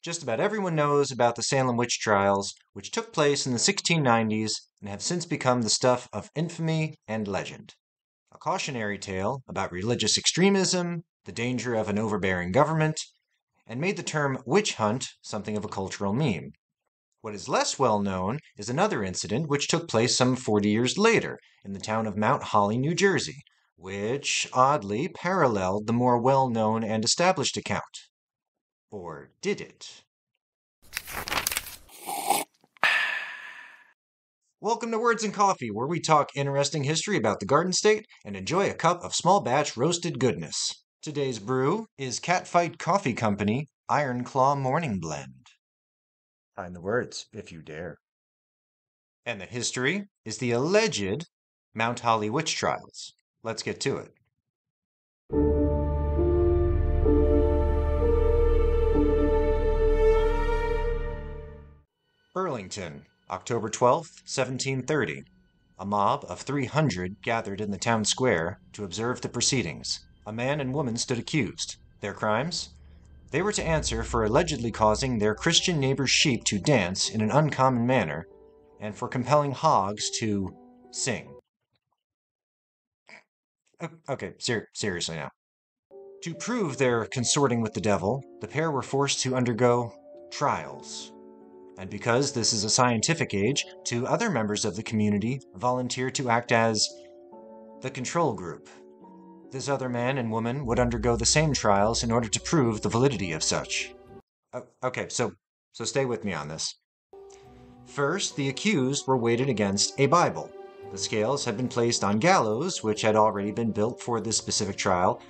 Just about everyone knows about the Salem witch trials, which took place in the 1690s and have since become the stuff of infamy and legend. A cautionary tale about religious extremism, the danger of an overbearing government, and made the term witch hunt something of a cultural meme. What is less well known is another incident which took place some 40 years later in the town of Mount Holly, New Jersey, which oddly paralleled the more well known and established account. Or did it? Welcome to Words and Coffee, where we talk interesting history about the Garden State and enjoy a cup of small batch roasted goodness. Today's brew is Catfight Coffee Company Iron Claw Morning Blend. Find the words if you dare. And the history is the alleged Mount Holly witch trials. Let's get to it. Burlington, October 12th, 1730. A mob of 300 gathered in the town square to observe the proceedings. A man and woman stood accused. Their crimes? They were to answer for allegedly causing their Christian neighbor's sheep to dance in an uncommon manner, and for compelling hogs to sing. Okay, seriously now. To prove their consorting with the devil, the pair were forced to undergo trials. And because this is a scientific age, two other members of the community volunteered to act as the control group. This other man and woman would undergo the same trials in order to prove the validity of such. Okay, so stay with me on this. First, the accused were weighted against a Bible. The scales had been placed on gallows, which had already been built for this specific trial.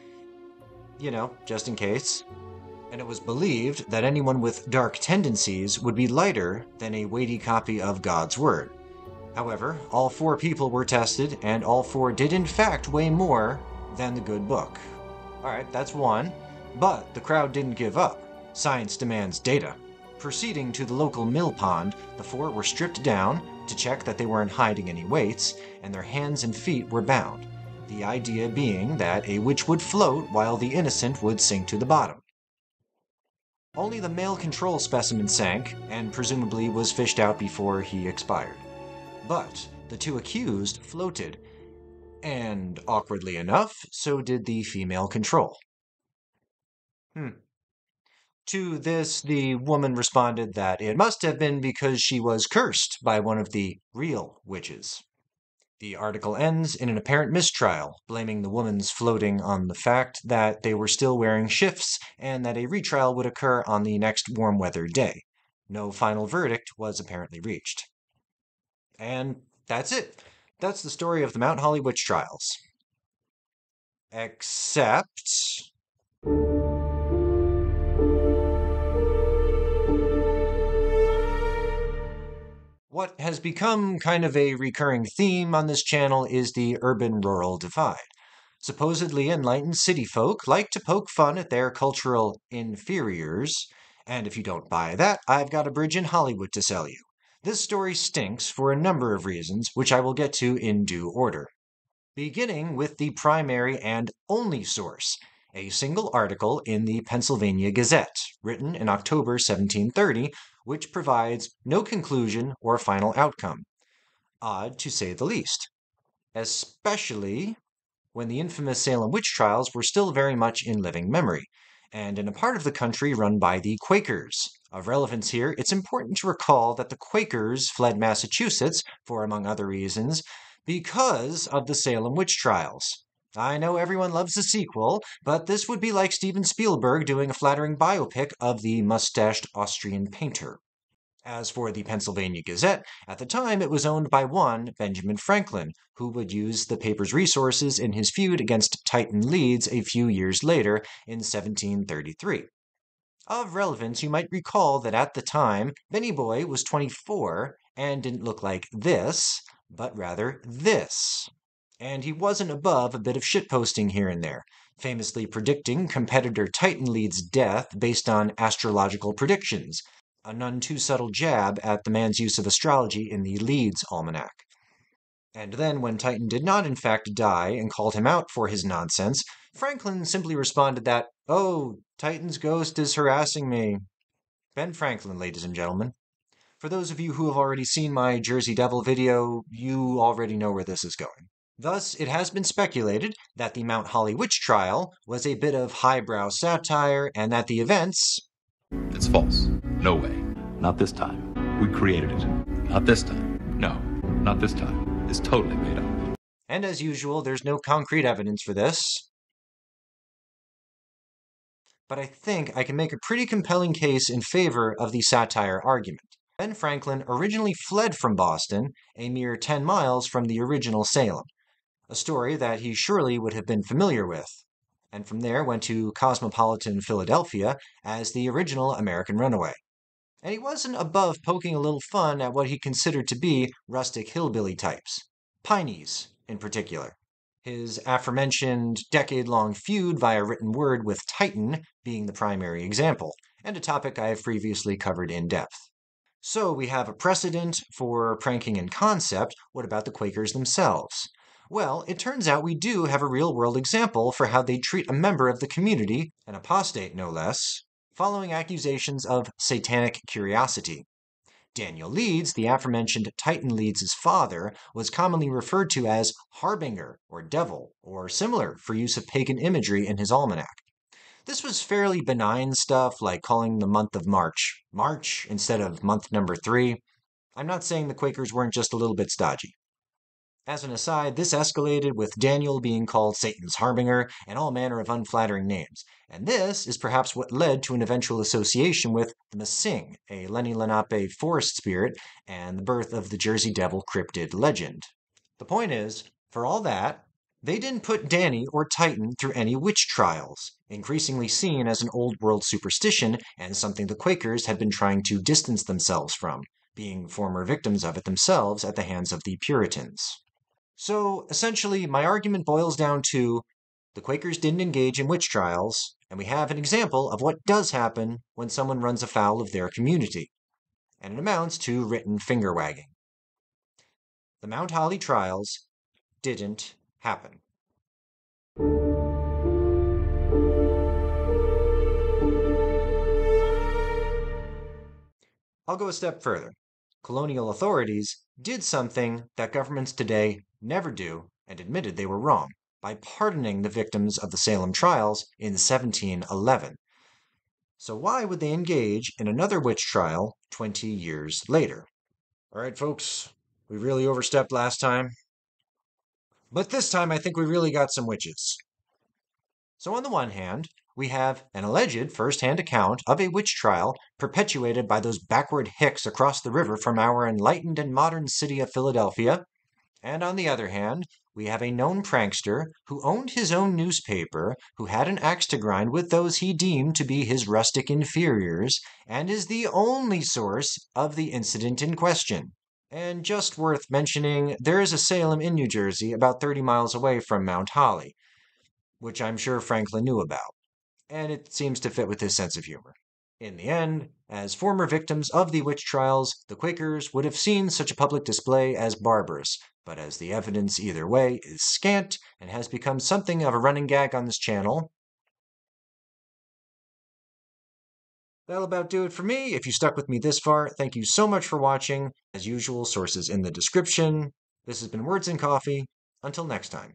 Just in case. And it was believed that anyone with dark tendencies would be lighter than a weighty copy of God's Word. However, all four people were tested, and all four did in fact weigh more than the good book. Alright, that's one. But the crowd didn't give up. Science demands data. Proceeding to the local mill pond, the four were stripped down to check that they weren't hiding any weights, and their hands and feet were bound. The idea being that a witch would float while the innocent would sink to the bottom. Only the male control specimen sank, and presumably was fished out before he expired. But the two accused floated, and awkwardly enough, so did the female control. To this, the woman responded that it must have been because she was cursed by one of the real witches. The article ends in an apparent mistrial, blaming the woman's floating on the fact that they were still wearing shifts and that a retrial would occur on the next warm weather day. No final verdict was apparently reached. And that's it. That's the story of the Mount Holly witch trials. Except what has become kind of a recurring theme on this channel is the urban-rural divide. Supposedly enlightened city folk like to poke fun at their cultural inferiors, and if you don't buy that, I've got a bridge in Hollywood to sell you. This story stinks for a number of reasons, which I will get to in due order. Beginning with the primary and only source, a single article in the Pennsylvania Gazette, written in October 1730, which provides no conclusion or final outcome. Odd to say the least. Especially when the infamous Salem witch trials were still very much in living memory, and in a part of the country run by the Quakers. Of relevance here, it's important to recall that the Quakers fled Massachusetts, for among other reasons, because of the Salem witch trials. I know everyone loves the sequel, but this would be like Steven Spielberg doing a flattering biopic of the mustached Austrian painter. As for the Pennsylvania Gazette, at the time it was owned by one Benjamin Franklin, who would use the paper's resources in his feud against Titan Leeds a few years later in 1733. Of relevance, you might recall that at the time, Benny Boy was 24 and didn't look like this, but rather this. And he wasn't above a bit of shitposting here and there, famously predicting competitor Titan Leeds' death based on astrological predictions, a none too subtle jab at the man's use of astrology in the Leeds Almanac. And then, when Titan did not in fact die and called him out for his nonsense, Franklin simply responded that, "Oh, Titan's ghost is harassing me." Ben Franklin, ladies and gentlemen. For those of you who have already seen my Jersey Devil video, you already know where this is going. Thus, it has been speculated that the Mount Holly witch trial was a bit of highbrow satire and that the events... It's false. No way. Not this time. We created it. Not this time. No, not this time. It's totally made up. And as usual, there's no concrete evidence for this. But I think I can make a pretty compelling case in favor of the satire argument. Ben Franklin originally fled from Boston, a mere 10 miles from the original Salem, a story that he surely would have been familiar with, and from there went to cosmopolitan Philadelphia as the original American runaway. And he wasn't above poking a little fun at what he considered to be rustic hillbilly types, Pineys in particular. His aforementioned decade-long feud via written word with Titan being the primary example, and a topic I have previously covered in depth. So we have a precedent for pranking in concept. What about the Quakers themselves? Well, it turns out we do have a real-world example for how they treat a member of the community, an apostate no less, following accusations of satanic curiosity. Daniel Leeds, the aforementioned Titan Leeds' father, was commonly referred to as Harbinger or Devil, or similar for use of pagan imagery in his almanac. This was fairly benign stuff like calling the month of March March instead of month number 3. I'm not saying the Quakers weren't just a little bit stodgy. As an aside, this escalated with Daniel being called Satan's Harbinger and all manner of unflattering names, and this is perhaps what led to an eventual association with the Masing, a Lenni Lenape forest spirit, and the birth of the Jersey Devil cryptid legend. The point is, for all that, they didn't put Danny or Titan through any witch trials, increasingly seen as an old world superstition and something the Quakers had been trying to distance themselves from, being former victims of it themselves at the hands of the Puritans. So, essentially, my argument boils down to the Quakers didn't engage in witch trials, and we have an example of what does happen when someone runs afoul of their community, and it amounts to written finger-wagging. The Mount Holly trials didn't happen. I'll go a step further. Colonial authorities did something that governments today never do and admitted they were wrong by pardoning the victims of the Salem trials in 1711. So why would they engage in another witch trial 20 years later? All right, folks, we really overstepped last time. But this time I think we really got some witches. So on the one hand, we have an alleged first-hand account of a witch trial perpetuated by those backward hicks across the river from our enlightened and modern city of Philadelphia. And on the other hand, we have a known prankster who owned his own newspaper, who had an axe to grind with those he deemed to be his rustic inferiors, and is the only source of the incident in question. And just worth mentioning, there is a Salem in New Jersey about 30 miles away from Mount Holly, which I'm sure Franklin knew about, and it seems to fit with his sense of humor. In the end, as former victims of the witch trials, the Quakers would have seen such a public display as barbarous, but as the evidence either way is scant and has become something of a running gag on this channel, that'll about do it for me. If you stuck with me this far, thank you so much for watching. As usual, sources in the description. This has been Words and Coffee. Until next time.